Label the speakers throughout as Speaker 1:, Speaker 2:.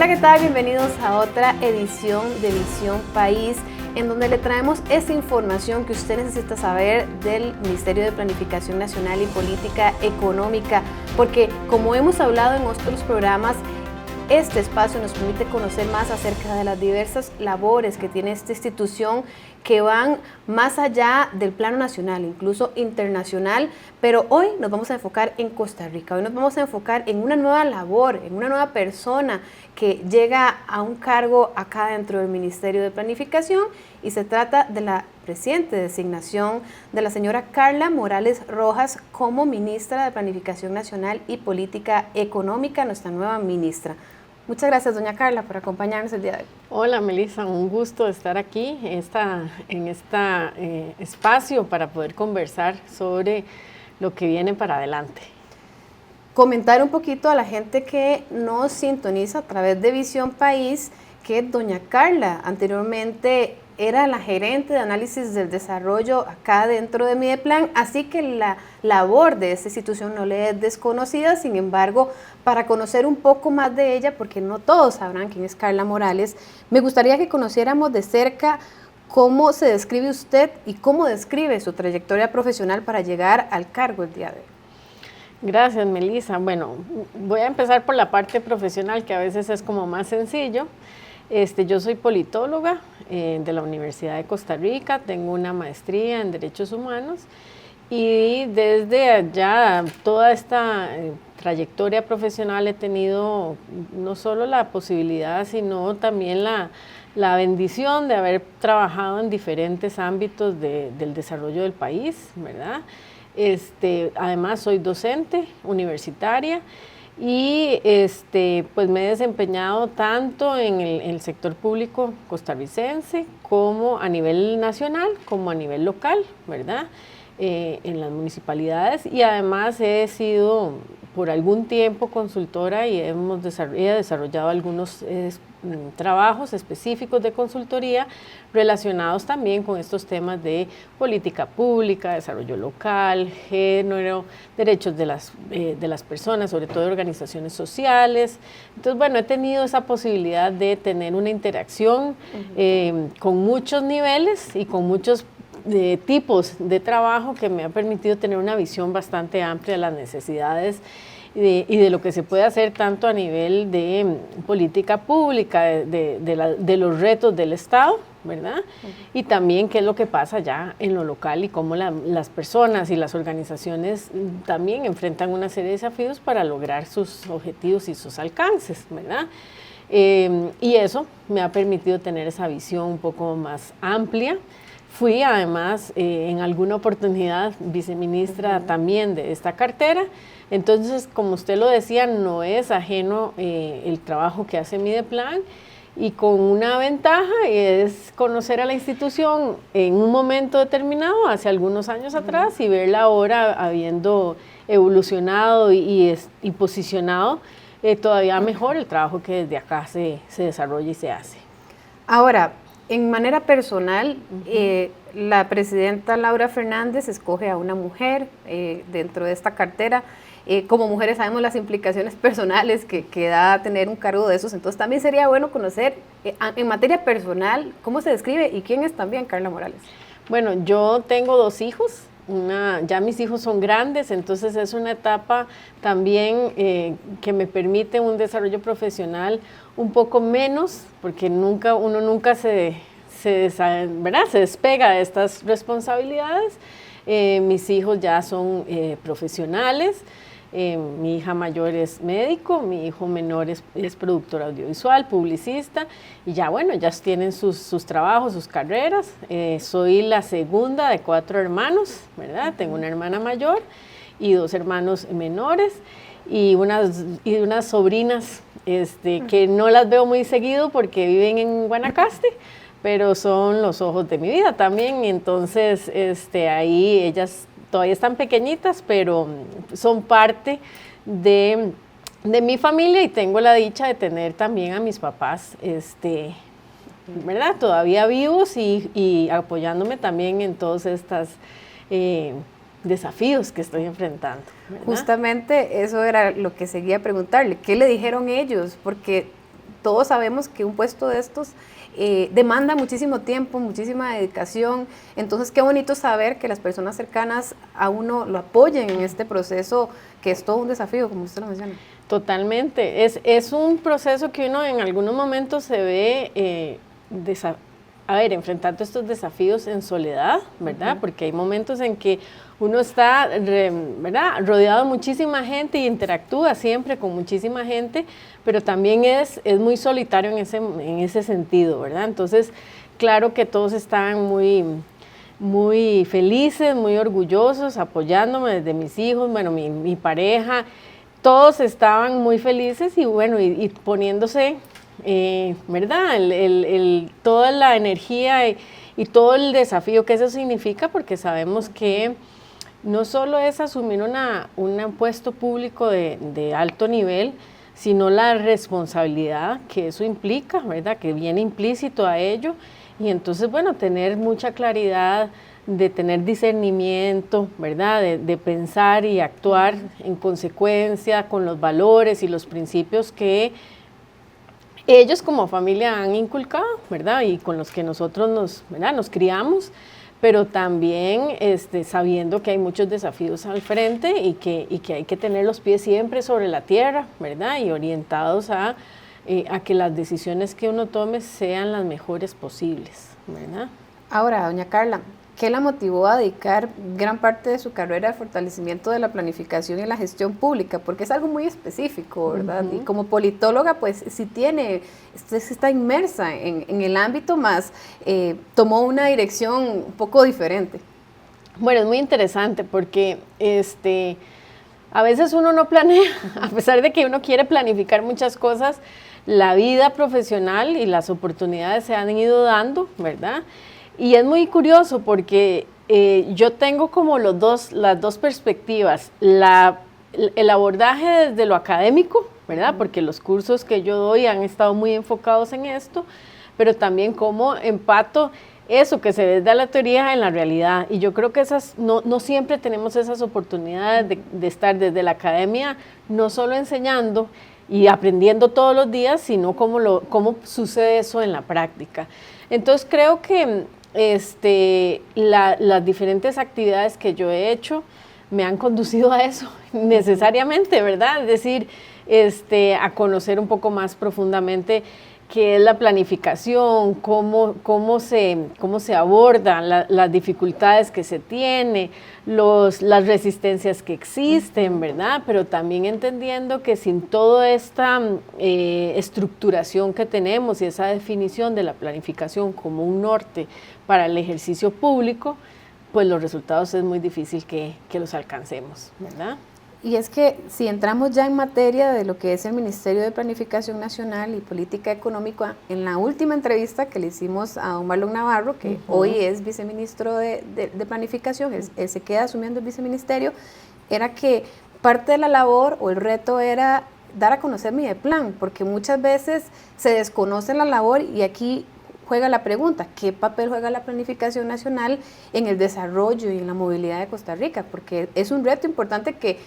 Speaker 1: Hola, ¿qué tal? Bienvenidos a otra edición de Visión País, en donde le traemos esta información que usted necesita saber del Ministerio de Planificación Nacional y Política Económica, porque como hemos hablado en otros programas, este espacio nos permite conocer más acerca de las diversas labores que tiene esta institución que van más allá del plano nacional, incluso internacional, pero hoy nos vamos a enfocar en Costa Rica, hoy nos vamos a enfocar en una nueva labor, en una nueva persona que llega a un cargo acá dentro del Ministerio de Planificación y se trata de la reciente designación de la señora Carla Morales Rojas como ministra de Planificación Nacional y Política Económica, nuestra nueva ministra. Muchas gracias, doña Carla, por acompañarnos el día de hoy.
Speaker 2: Hola, Melissa, un gusto estar aquí en este espacio para poder conversar sobre lo que viene para adelante.
Speaker 1: Comentar un poquito a la gente que nos sintoniza a través de Visión País que doña Carla anteriormente era la gerente de análisis del desarrollo acá dentro de Mideplan, así que la labor de esta institución no le es desconocida. Sin embargo, para conocer un poco más de ella, porque no todos sabrán quién es Carla Morales, me gustaría que conociéramos de cerca cómo se describe usted y cómo describe su trayectoria profesional para llegar al cargo el día de hoy.
Speaker 2: Gracias, Melissa. Bueno, voy a empezar por la parte profesional, que a veces es como más sencillo. Yo soy politóloga de la Universidad de Costa Rica, tengo una maestría en Derechos Humanos y desde allá toda esta trayectoria profesional he tenido no solo la posibilidad, sino también la bendición de haber trabajado en diferentes ámbitos del desarrollo del país, ¿verdad? Además soy docente universitaria y pues me he desempeñado tanto en el sector público costarricense como a nivel nacional, como a nivel local, ¿verdad? En las municipalidades, y además he sido por algún tiempo consultora y he desarrollado algunos trabajos específicos de consultoría relacionados también con estos temas de política pública, desarrollo local, género, derechos de las personas, sobre todo de organizaciones sociales. Entonces, bueno, he tenido esa posibilidad de tener una interacción con muchos niveles y con muchos tipos de trabajo que me ha permitido tener una visión bastante amplia de las necesidades y de lo que se puede hacer tanto a nivel de política pública, de los retos del Estado, ¿verdad? Y también qué es lo que pasa ya en lo local y cómo las personas y las organizaciones también enfrentan una serie de desafíos para lograr sus objetivos y sus alcances, ¿verdad? Y eso me ha permitido tener esa visión un poco más amplia. Fui además en alguna oportunidad viceministra también de esta cartera, entonces como usted lo decía, no es ajeno el trabajo que hace Mideplan, y con una ventaja es conocer a la institución en un momento determinado, hace algunos años atrás, y verla ahora habiendo evolucionado y posicionado todavía mejor el trabajo que desde acá se desarrolla y se hace.
Speaker 1: Ahora, en manera personal, la presidenta Laura Fernández escoge a una mujer dentro de esta cartera. Como mujeres sabemos las implicaciones personales que da tener un cargo de esos, entonces también sería bueno conocer en materia personal cómo se describe y quién es también Carla Morales.
Speaker 2: Bueno, yo tengo 2 hijos. Ya mis hijos son grandes, entonces es una etapa también que me permite un desarrollo profesional un poco menos, porque uno nunca se despega de estas responsabilidades. Mis hijos ya son profesionales. Mi hija mayor es médico, mi hijo menor es productor audiovisual, publicista, y ya bueno, ya tienen sus trabajos, sus carreras. Soy la segunda de 4 hermanos, ¿verdad? Tengo una hermana mayor y 2 hermanos menores y unas sobrinas que no las veo muy seguido porque viven en Guanacaste, pero son los ojos de mi vida también. Entonces ahí ellas todavía están pequeñitas, pero son parte de mi familia, y tengo la dicha de tener también a mis papás, ¿verdad? Todavía vivos y apoyándome también en todos estos desafíos que estoy enfrentando, ¿verdad?
Speaker 1: Justamente eso era lo que seguía a preguntarle. ¿Qué le dijeron ellos? Porque todos sabemos que un puesto de estos demanda muchísimo tiempo, muchísima dedicación. Entonces, qué bonito saber que las personas cercanas a uno lo apoyen en este proceso, que es todo un desafío, como usted lo menciona.
Speaker 2: Totalmente. Es un proceso que uno en algunos momentos se ve enfrentando estos desafíos en soledad, ¿verdad? Porque hay momentos en que uno está, ¿verdad?, rodeado de muchísima gente y interactúa siempre con muchísima gente, pero también es muy solitario en ese sentido, ¿verdad? Entonces, claro que todos están muy felices, muy orgullosos, apoyándome, desde mis hijos, bueno, mi pareja, todos estaban muy felices y bueno, y poniéndose, ¿verdad?, toda la energía y todo el desafío que eso significa, porque sabemos que no solo es asumir un puesto público de alto nivel, sino la responsabilidad que eso implica, ¿verdad?, que viene implícito a ello, y entonces, bueno, tener mucha claridad, de tener discernimiento, ¿verdad?, de pensar y actuar en consecuencia con los valores y los principios que ellos como familia han inculcado, ¿verdad?, y con los que nosotros nos criamos, pero también sabiendo que hay muchos desafíos al frente y que hay que tener los pies siempre sobre la tierra, ¿verdad?, y orientados a que las decisiones que uno tome sean las mejores posibles, ¿verdad?
Speaker 1: Ahora, doña Carla, ¿qué la motivó a dedicar gran parte de su carrera al fortalecimiento de la planificación y la gestión pública? Porque es algo muy específico, ¿verdad? Y como politóloga, pues sí usted está inmersa en el ámbito, más tomó una dirección un poco diferente.
Speaker 2: Bueno, es muy interesante porque a veces uno no planea, a pesar de que uno quiere planificar muchas cosas, la vida profesional y las oportunidades se han ido dando, ¿verdad? Y es muy curioso porque yo tengo como las dos perspectivas, el abordaje desde lo académico, ¿verdad?, porque los cursos que yo doy han estado muy enfocados en esto, pero también cómo empato eso que se ve de la teoría en la realidad. Y yo creo que no siempre tenemos esas oportunidades de estar desde la academia, no solo enseñando y aprendiendo todos los días, sino cómo sucede eso en la práctica. Entonces creo que las diferentes actividades que yo he hecho me han conducido a eso necesariamente, ¿verdad? Es decir, a conocer un poco más profundamente qué es la planificación, cómo se abordan las dificultades que se tiene, las resistencias que existen, ¿verdad? Pero también entendiendo que sin toda esta estructuración que tenemos y esa definición de la planificación como un norte para el ejercicio público, pues los resultados es muy difícil que los alcancemos, ¿verdad?
Speaker 1: Y es que si entramos ya en materia de lo que es el Ministerio de Planificación Nacional y Política Económica, en la última entrevista que le hicimos a don Marlon Navarro, que hoy es viceministro de Planificación, él se queda asumiendo el viceministerio, era que parte de la labor o el reto era dar a conocer Mideplan, porque muchas veces se desconoce la labor y aquí juega la pregunta, ¿qué papel juega la planificación nacional en el desarrollo y en la movilidad de Costa Rica? Porque es un reto importante que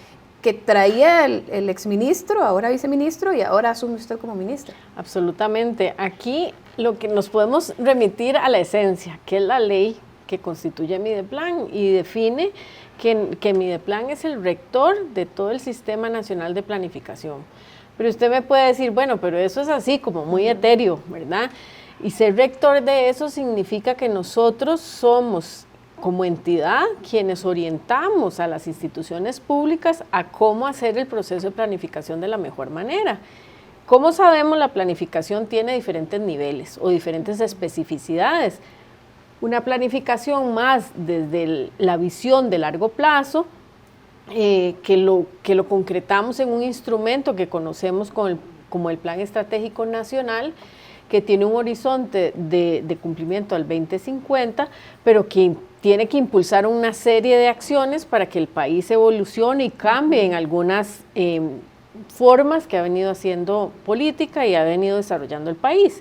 Speaker 1: traía el exministro, ahora viceministro, y ahora asume usted como ministra.
Speaker 2: Absolutamente. Aquí lo que nos podemos remitir a la esencia, que es la ley que constituye Mideplan y define que Mideplan es el rector de todo el Sistema Nacional de Planificación. Pero usted me puede decir, bueno, pero eso es así como muy etéreo, ¿verdad? Y ser rector de eso significa que nosotros somos como entidad quienes orientamos a las instituciones públicas a cómo hacer el proceso de planificación de la mejor manera. Como sabemos, la planificación tiene diferentes niveles o diferentes especificidades. Una planificación más desde la visión de largo plazo, que lo concretamos en un instrumento que conocemos como el Plan Estratégico Nacional, que tiene un horizonte de cumplimiento al 2050, pero que tiene que impulsar una serie de acciones para que el país evolucione y cambie en algunas formas que ha venido haciendo política y ha venido desarrollando el país.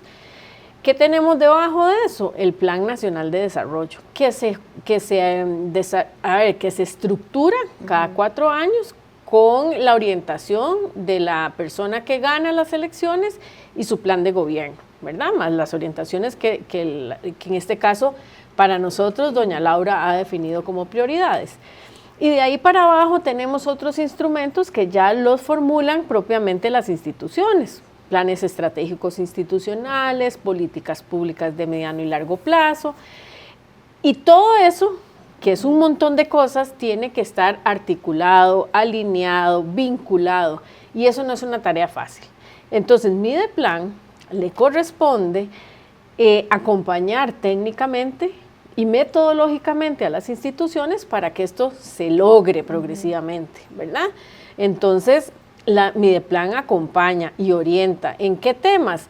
Speaker 2: ¿Qué tenemos debajo de eso? El Plan Nacional de Desarrollo, que se estructura cada 4 años con la orientación de la persona que gana las elecciones y su plan de gobierno, ¿verdad? Más las orientaciones que en este caso para nosotros doña Laura ha definido como prioridades. Y de ahí para abajo tenemos otros instrumentos que ya los formulan propiamente las instituciones, planes estratégicos institucionales, políticas públicas de mediano y largo plazo, y todo eso, que es un montón de cosas, tiene que estar articulado, alineado, vinculado, y eso no es una tarea fácil. Entonces, Mideplan le corresponde acompañar técnicamente y metodológicamente a las instituciones para que esto se logre progresivamente, ¿verdad? Entonces, Mideplan acompaña y orienta. ¿En qué temas?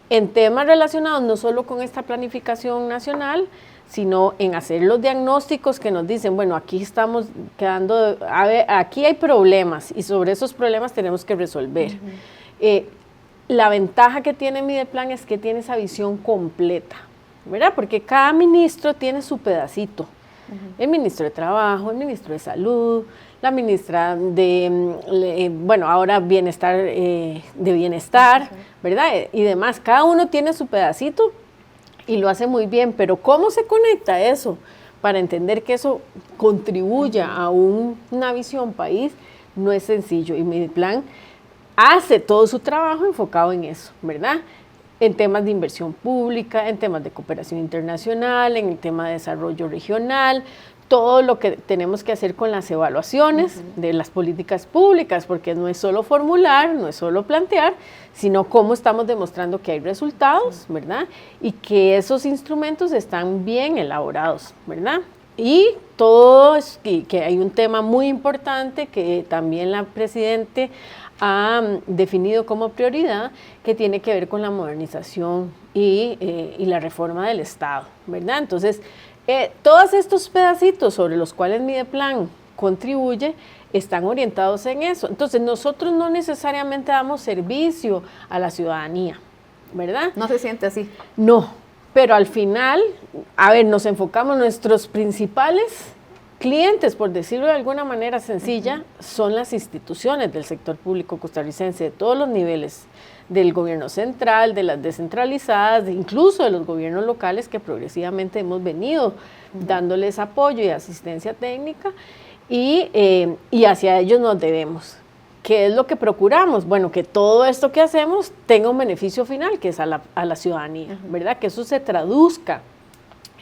Speaker 2: En temas relacionados no solo con esta planificación nacional, sino en hacer los diagnósticos que nos dicen, bueno, aquí estamos quedando, a ver, aquí hay problemas y sobre esos problemas tenemos que resolver. La ventaja que tiene Mideplan es que tiene esa visión completa, ¿verdad? Porque cada ministro tiene su pedacito. El ministro de Trabajo, el ministro de Salud, la ministra de, bueno, ahora Bienestar, ¿verdad? Y demás. Cada uno tiene su pedacito y lo hace muy bien, pero ¿cómo se conecta eso? Para entender que eso contribuya a una visión país, no es sencillo. Y Mideplan hace todo su trabajo enfocado en eso, ¿verdad? En temas de inversión pública, en temas de cooperación internacional, en el tema de desarrollo regional, todo lo que tenemos que hacer con las evaluaciones de las políticas públicas, porque no es solo formular, no es solo plantear, sino cómo estamos demostrando que hay resultados, ¿verdad? Y que esos instrumentos están bien elaborados, ¿verdad? Y todo, que hay un tema muy importante que también la Presidente ha definido como prioridad, que tiene que ver con la modernización y la reforma del Estado, ¿verdad? Entonces, todos estos pedacitos sobre los cuales Mideplan contribuye están orientados en eso. Entonces, nosotros no necesariamente damos servicio a la ciudadanía, ¿verdad?
Speaker 1: ¿No se siente así?
Speaker 2: No, pero al final, a ver, nos enfocamos, nuestros principales clientes, por decirlo de alguna manera sencilla, son las instituciones del sector público costarricense de todos los niveles, del gobierno central, de las descentralizadas, incluso de los gobiernos locales que progresivamente hemos venido dándoles apoyo y asistencia técnica y hacia ellos nos debemos. ¿Qué es lo que procuramos? Bueno, que todo esto que hacemos tenga un beneficio final, que es a la ciudadanía, ¿verdad? Que eso se traduzca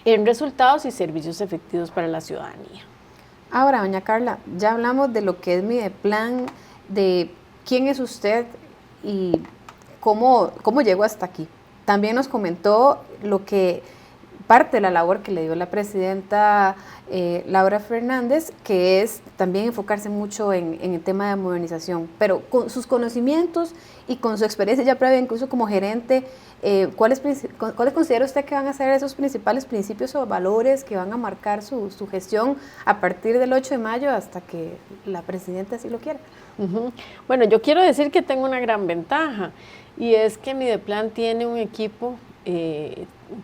Speaker 2: en resultados y servicios efectivos para la ciudadanía.
Speaker 1: Ahora, doña Carla, ya hablamos de lo que es Mideplan, de quién es usted y cómo llegó hasta aquí. También nos comentó lo que parte de la labor que le dio la presidenta Laura Fernández, que es también enfocarse mucho en el tema de modernización, pero con sus conocimientos y con su experiencia ya previa, incluso como gerente, ¿cuáles considera usted que van a ser esos principales principios o valores que van a marcar su gestión a partir del 8 de mayo hasta que la presidenta así lo quiera?
Speaker 2: Bueno, yo quiero decir que tengo una gran ventaja y es que Mideplan tiene un equipo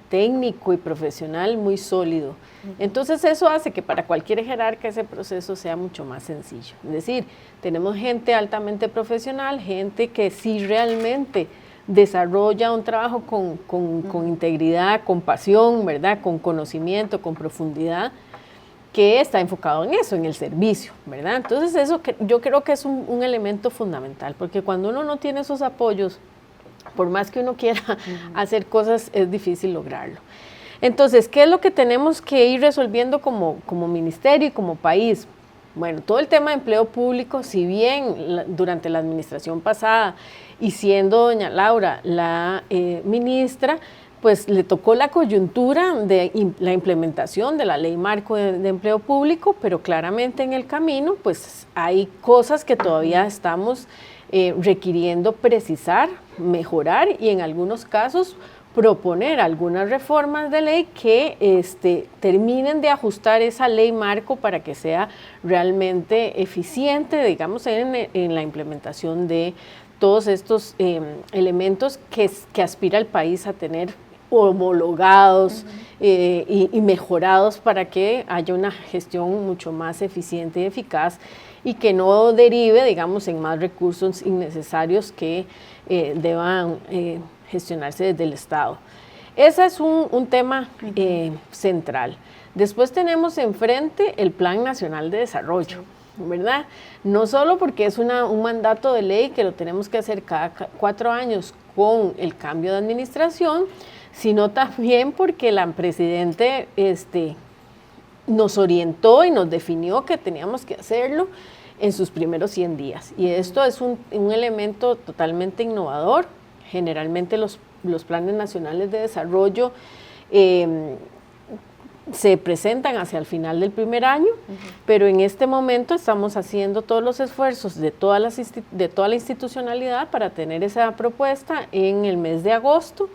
Speaker 2: técnico y profesional muy sólido. Entonces eso hace que para cualquier jerarca ese proceso sea mucho más sencillo. Es decir, tenemos gente altamente profesional, gente que sí realmente desarrolla un trabajo con integridad, con pasión, ¿verdad? Con conocimiento, con profundidad, que está enfocado en eso, en el servicio, ¿verdad? Entonces eso yo creo que es un elemento fundamental, porque cuando uno no tiene esos apoyos, por más que uno quiera hacer cosas, es difícil lograrlo. Entonces, ¿qué es lo que tenemos que ir resolviendo como ministerio y como país? Bueno, todo el tema de empleo público, si bien durante la administración pasada y siendo doña Laura la ministra, pues le tocó la coyuntura de la implementación de la Ley Marco de Empleo Público, pero claramente en el camino pues hay cosas que todavía estamos requiriendo precisar, mejorar y en algunos casos proponer algunas reformas de ley que terminen de ajustar esa ley marco para que sea realmente eficiente, digamos, en la implementación de todos estos elementos que aspira el país a tener homologados y mejorados para que haya una gestión mucho más eficiente y eficaz y que no derive, digamos, en más recursos innecesarios que deban gestionarse desde el Estado. Ese es un tema central. Después tenemos enfrente el Plan Nacional de Desarrollo, ¿verdad? No solo porque es un mandato de ley que lo tenemos que hacer cada 4 años con el cambio de administración, sino también porque la presidente nos orientó y nos definió que teníamos que hacerlo en sus primeros 100 días. Y esto es un elemento totalmente innovador. Generalmente los planes nacionales de desarrollo se presentan hacia el final del primer año, pero en este momento estamos haciendo todos los esfuerzos de toda la institucionalidad para tener esa propuesta en el mes de agosto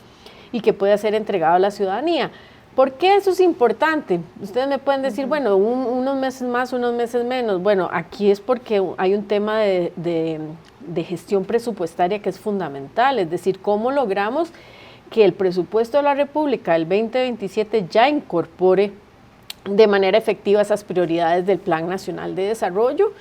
Speaker 2: y que pueda ser entregado a la ciudadanía. ¿Por qué eso es importante? Ustedes me pueden decir, bueno, unos meses más, unos meses menos. Bueno, aquí es porque hay un tema de gestión presupuestaria que es fundamental, es decir, cómo logramos que el presupuesto de la República del 2027 ya incorpore de manera efectiva esas prioridades del Plan Nacional de Desarrollo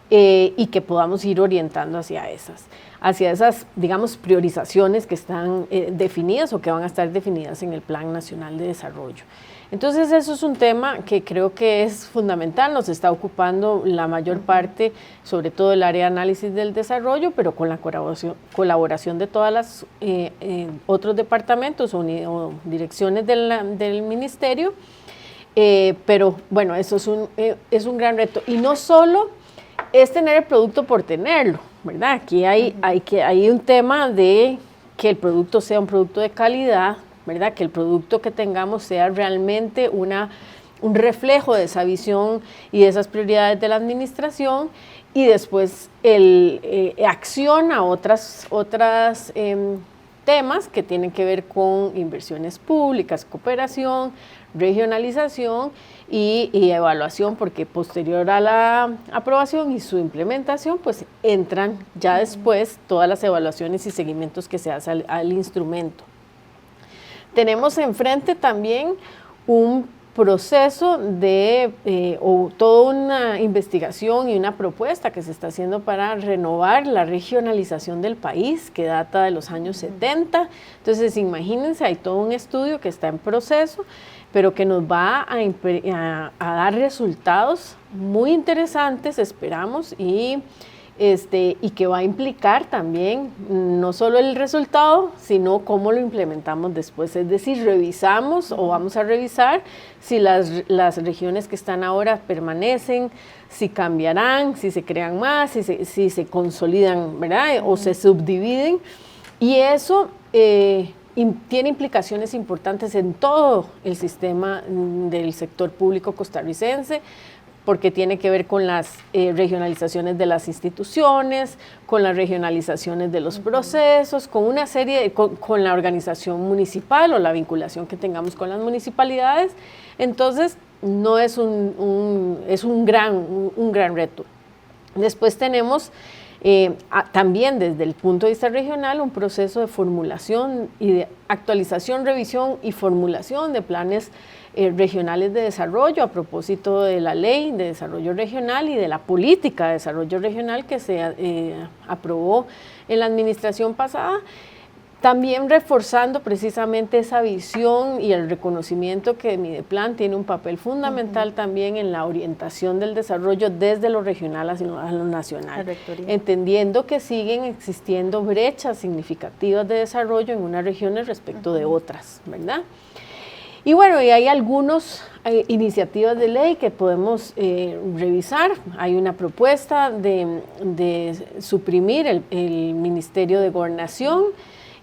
Speaker 2: y que podamos ir orientando hacia esas, digamos, priorizaciones que están definidas o que van a estar definidas en el Plan Nacional de Desarrollo. Entonces eso es un tema que creo que es fundamental, nos está ocupando la mayor parte, sobre todo el área de análisis del desarrollo, pero con la colaboración de todas las otros departamentos o direcciones del ministerio, pero bueno, eso es un gran reto. Y no solo es tener el producto por tenerlo, ¿verdad? Aquí hay un tema de que el producto sea un producto de calidad, ¿verdad? Que el producto que tengamos sea realmente un reflejo de esa visión y de esas prioridades de la administración y después acciona otras temas que tienen que ver con inversiones públicas, cooperación, regionalización y evaluación, porque posterior a la aprobación y su implementación, pues entran ya después todas las evaluaciones y seguimientos que se hace al instrumento. Tenemos enfrente también un proceso o toda una investigación y una propuesta que se está haciendo para renovar la regionalización del país, que data de los años 70. Entonces, imagínense, hay todo un estudio que está en proceso, pero que nos va a dar resultados muy interesantes, esperamos, y que va a implicar también no solo el resultado, sino cómo lo implementamos después. Es decir, revisamos o vamos a revisar si las regiones que están ahora permanecen, si cambiarán, si se crean más, si se consolidan, ¿verdad? O se subdividen. Y eso tiene implicaciones importantes en todo el sistema del sector público costarricense, porque tiene que ver con las regionalizaciones de las instituciones, con las regionalizaciones de los procesos, con una serie, con la organización municipal o la vinculación que tengamos con las municipalidades. Entonces, no es un gran reto. Después tenemos también desde el punto de vista regional un proceso de formulación y de actualización, revisión y formulación de planes regionales de desarrollo a propósito de la ley de desarrollo regional y de la política de desarrollo regional que se aprobó en la administración pasada, también reforzando precisamente esa visión y el reconocimiento que Mideplan tiene un papel fundamental también en la orientación del desarrollo desde lo regional hacia lo nacional, entendiendo que siguen existiendo brechas significativas de desarrollo en unas regiones respecto de otras, ¿verdad? Y bueno, y hay algunas iniciativas de ley que podemos revisar. Hay una propuesta de suprimir el Ministerio de Gobernación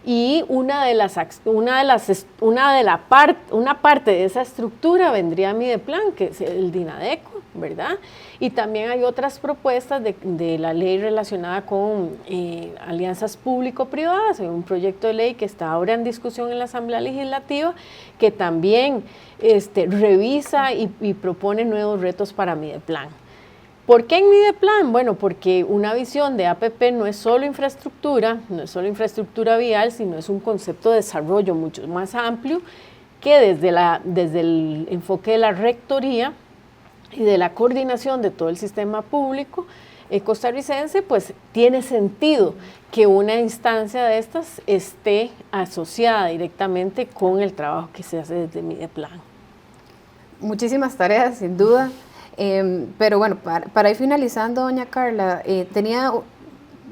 Speaker 2: y una parte de esa estructura vendría a Mideplan, que es el DINADECO, ¿verdad? Y también hay otras propuestas de la ley relacionada con alianzas público-privadas, un proyecto de ley que está ahora en discusión en la Asamblea Legislativa, que también revisa y propone nuevos retos para Mideplan. ¿Por qué en Mideplan? Bueno, porque una visión de APP no es solo infraestructura, no es solo infraestructura vial, sino es un concepto de desarrollo mucho más amplio que desde el enfoque de la rectoría y de la coordinación de todo el sistema público costarricense, pues tiene sentido que una instancia de estas esté asociada directamente con el trabajo que se hace desde Mideplan.
Speaker 1: Muchísimas tareas, sin duda. Pero bueno, para ir finalizando, doña Carla, tenía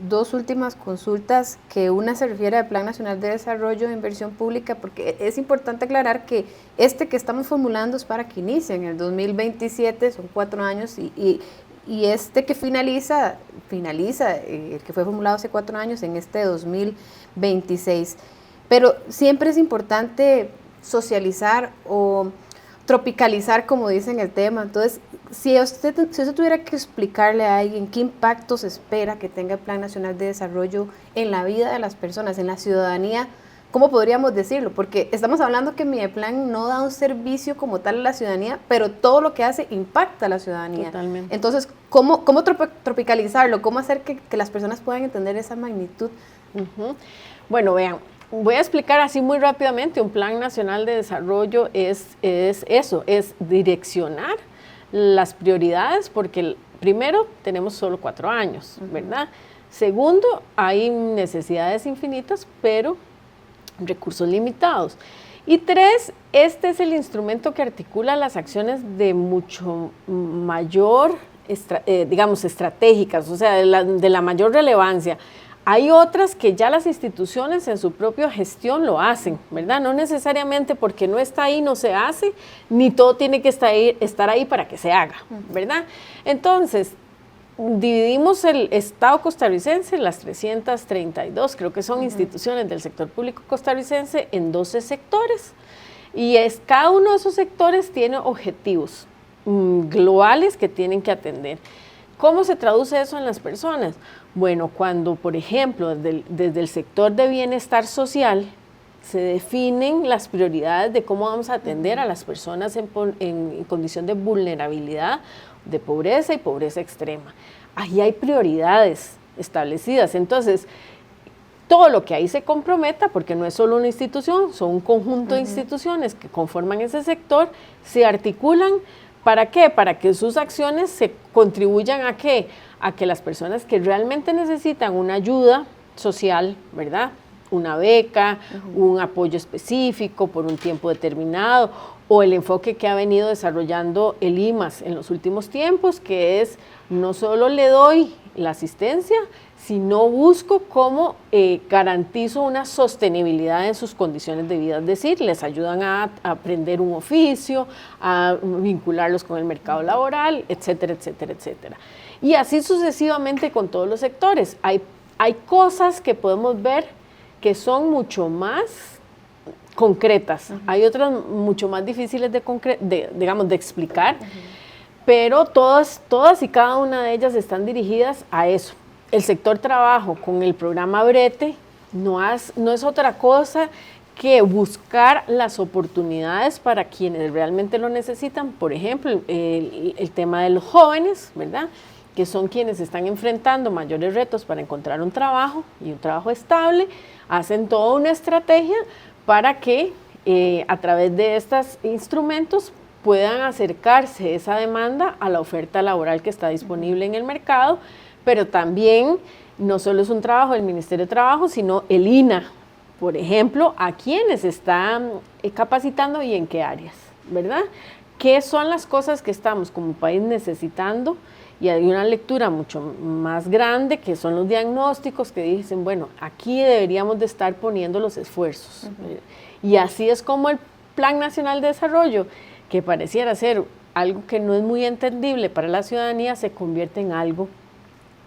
Speaker 1: dos últimas consultas, que una se refiere al Plan Nacional de Desarrollo de Inversión Pública, porque es importante aclarar que que estamos formulando es para que inicie en el 2027, son 4 años, y que finaliza, el que fue formulado hace 4 años, en este 2026. Pero siempre es importante socializar o tropicalizar, como dicen el tema. Entonces, si usted tuviera que explicarle a alguien qué impacto se espera que tenga el Plan Nacional de Desarrollo en la vida de las personas, en la ciudadanía, ¿cómo podríamos decirlo? Porque estamos hablando que Mideplan no da un servicio como tal a la ciudadanía, pero todo lo que hace impacta a la ciudadanía.
Speaker 2: Totalmente.
Speaker 1: Entonces, ¿cómo tropicalizarlo? ¿Cómo hacer que las personas puedan entender esa magnitud?
Speaker 2: Bueno, vean, voy a explicar así muy rápidamente. Un Plan Nacional de Desarrollo es eso, es direccionar las prioridades, porque primero tenemos solo 4 años, ¿verdad? Segundo, hay necesidades infinitas, pero recursos limitados. Y 3, este es el instrumento que articula las acciones de mucho mayor, digamos, estratégicas, o sea, de la mayor relevancia. Hay otras que ya las instituciones en su propia gestión lo hacen, ¿verdad? No necesariamente porque no está ahí no se hace, ni todo tiene que estar ahí para que se haga, ¿verdad? Entonces, dividimos el Estado costarricense, las 332, creo que son instituciones del sector público costarricense, en 12 sectores. Y cada uno de esos sectores tiene objetivos globales que tienen que atender. ¿Cómo se traduce eso en las personas? Bueno, cuando, por ejemplo, desde el sector de bienestar social, se definen las prioridades de cómo vamos a atender a las personas en condición de vulnerabilidad, de pobreza y pobreza extrema. Ahí hay prioridades establecidas. Entonces, todo lo que ahí se comprometa, porque no es solo una institución, son un conjunto de instituciones que conforman ese sector, se articulan. ¿Para qué? Para que sus acciones se contribuyan a ¿qué? A que las personas que realmente necesitan una ayuda social, ¿verdad? Una beca, un apoyo específico por un tiempo determinado, o el enfoque que ha venido desarrollando el IMAS en los últimos tiempos, que es no solo le doy la asistencia, sino busco cómo garantizo una sostenibilidad en sus condiciones de vida, es decir, les ayudan a aprender un oficio, a vincularlos con el mercado laboral, etcétera, etcétera, etcétera. Y así sucesivamente con todos los sectores. Hay cosas que podemos ver que son mucho más concretas, hay otras mucho más difíciles de explicar, pero todas y cada una de ellas están dirigidas a eso. El sector trabajo con el programa Brete no es otra cosa que buscar las oportunidades para quienes realmente lo necesitan. Por ejemplo, el tema de los jóvenes, ¿verdad?, que son quienes están enfrentando mayores retos para encontrar un trabajo y un trabajo estable, hacen toda una estrategia para que a través de estos instrumentos puedan acercarse esa demanda a la oferta laboral que está disponible en el mercado, pero también no solo es un trabajo del Ministerio de Trabajo, sino el INA, por ejemplo, a quienes están capacitando y en qué áreas, ¿verdad? ¿Qué son las cosas que estamos como país necesitando? Y hay una lectura mucho más grande, que son los diagnósticos que dicen, bueno, aquí deberíamos de estar poniendo los esfuerzos. Y así es como el Plan Nacional de Desarrollo, que pareciera ser algo que no es muy entendible para la ciudadanía, se convierte en algo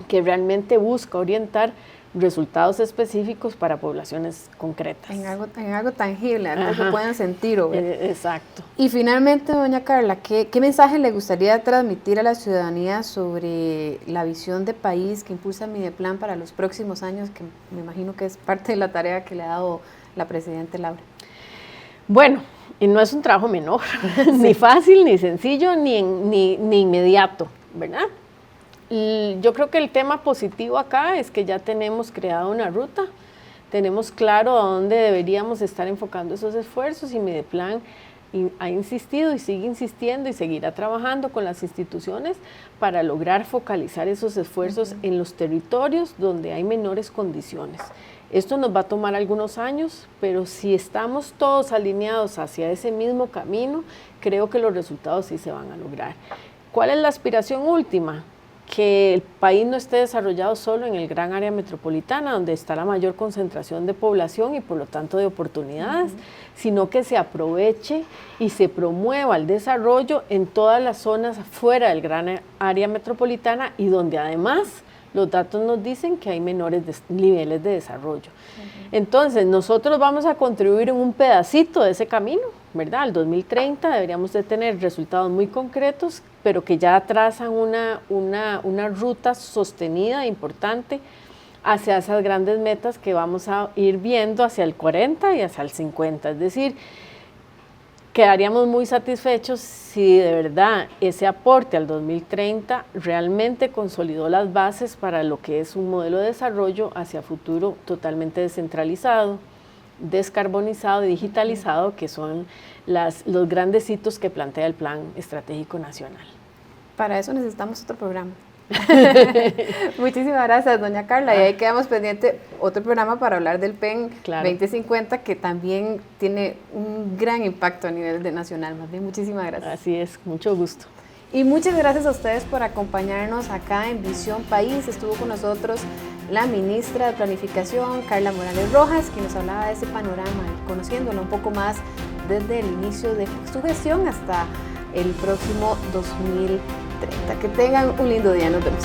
Speaker 2: que realmente busca orientar resultados específicos para poblaciones concretas.
Speaker 1: En algo tangible, algo que puedan sentir o ver.
Speaker 2: Exacto.
Speaker 1: Y finalmente, doña Carla, ¿qué mensaje le gustaría transmitir a la ciudadanía sobre la visión de país que impulsa Mideplan para los próximos años, que me imagino que es parte de la tarea que le ha dado la presidenta Laura?
Speaker 2: Bueno, y no es un trabajo menor, ni fácil, ni sencillo, ni inmediato, ¿verdad? yo creo que el tema positivo acá es que ya tenemos creada una ruta, tenemos claro a dónde deberíamos estar enfocando esos esfuerzos y Mideplan ha insistido y sigue insistiendo y seguirá trabajando con las instituciones para lograr focalizar esos esfuerzos en los territorios donde hay menores condiciones. Esto nos va a tomar algunos años, pero si estamos todos alineados hacia ese mismo camino, creo que los resultados sí se van a lograr. ¿Cuál es la aspiración última? Que el país no esté desarrollado solo en el gran área metropolitana, donde está la mayor concentración de población y por lo tanto de oportunidades, sino que se aproveche y se promueva el desarrollo en todas las zonas fuera del gran área metropolitana y donde además los datos nos dicen que hay menores niveles de desarrollo. Entonces, nosotros vamos a contribuir en un pedacito de ese camino, ¿verdad? Al 2030 deberíamos de tener resultados muy concretos, pero que ya trazan una ruta sostenida, importante, hacia esas grandes metas que vamos a ir viendo hacia el 40 y hacia el 50. Es decir, quedaríamos muy satisfechos si de verdad ese aporte al 2030 realmente consolidó las bases para lo que es un modelo de desarrollo hacia futuro totalmente descentralizado, descarbonizado y digitalizado, que son los grandes hitos que plantea el Plan Estratégico Nacional.
Speaker 1: Para eso necesitamos otro programa. Muchísimas gracias, doña Carla. Y ahí quedamos pendiente otro programa para hablar del PEN 2050, que también tiene un gran impacto a nivel nacional. Más bien, muchísimas gracias.
Speaker 2: Así es, mucho gusto.
Speaker 1: Y muchas gracias a ustedes por acompañarnos acá en Visión País. Estuvo con nosotros la ministra de Planificación, Carla Morales Rojas, quien nos hablaba de ese panorama, conociéndolo un poco más desde el inicio de su gestión hasta el próximo 2030. Que tengan un lindo día, nos vemos.